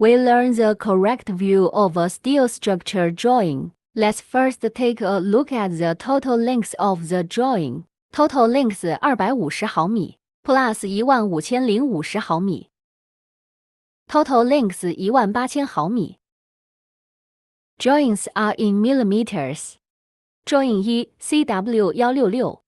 We learn the correct view of a steel structure drawing. Let's first take a look at the total length of the drawing. Total length 250毫米 plus 15050毫米。Total length 18000毫米。Drawings are in millimeters. Drawing 1 CW166.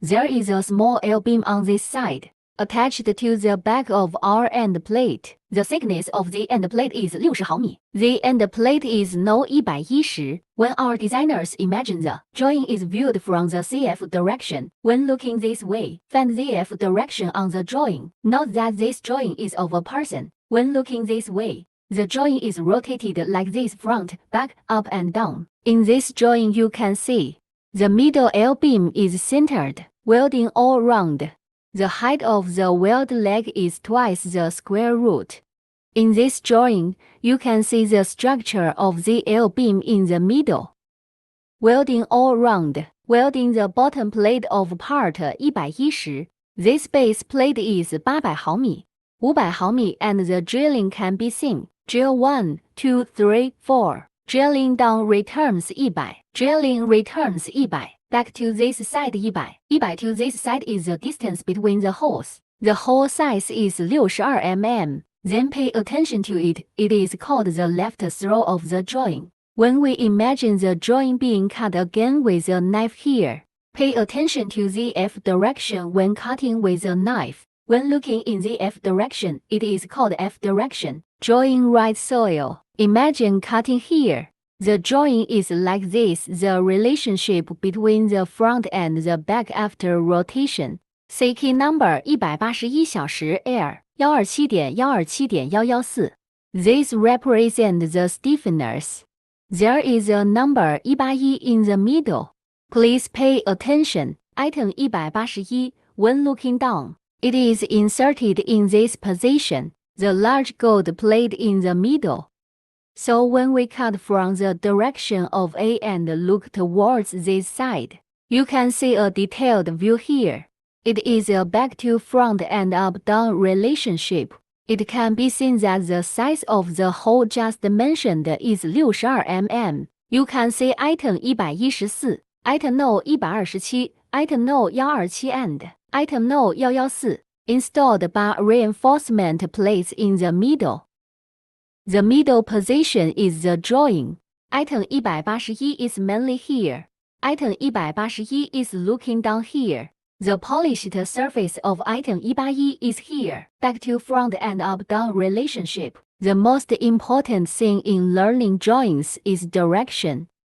There is a small L-beam on this side, attached to the back of our end plate. The thickness of the end plate is 60毫米. The end plate is now 110. When our designers imagine the drawing is viewed from the CF direction, when looking this way, find the F direction on the drawing. Note that this drawing is of a person. When looking this way, the drawing is rotated like this front, back, up and down. In this drawing you can see the middle L-beam is centered, welding all round. The height of the weld leg is twice the square root. In this drawing, you can see the structure of the L-beam in the middle. Welding all round. Welding the bottom plate of part 110. This base plate is 800毫米, 500毫米 and the drilling can be seen. Drill 1, 2, 3, 4. Drilling down returns 100. Drilling returns 100. Back to this side 100. 100 to this side is the distance between the holes. The hole size is 62 mm. Then pay attention to it. It is called the left throw of the drawing. When we imagine the drawing being cut again with a knife here, pay attention to the F direction when cutting with a knife. When looking in the F direction, it is called F direction. Drawing right soil. Imagine cutting here. The drawing is like this. The relationship between the front and the back after rotation. CK number 181小时 air 127.127.114. These represent the stiffeners. There is a number 181 in the middle. Please pay attention. Item 181. When looking down, it is inserted in this position. The large gold plate in the middle. So when we cut from the direction of A and look towards this side, you can see a detailed view here. It is a back to front and up-down relationship. It can be seen that the size of the hole just mentioned is 62 mm. You can see item 114, item no 127, item no 127 and item no 114. Installed bar reinforcement plates in the middle. The middle position is the drawing. Item 181 is mainly here. Item 181 is looking down here. The polished surface of item 181 is here. Back to front and up-down relationship. The most important thing in learning drawings is direction.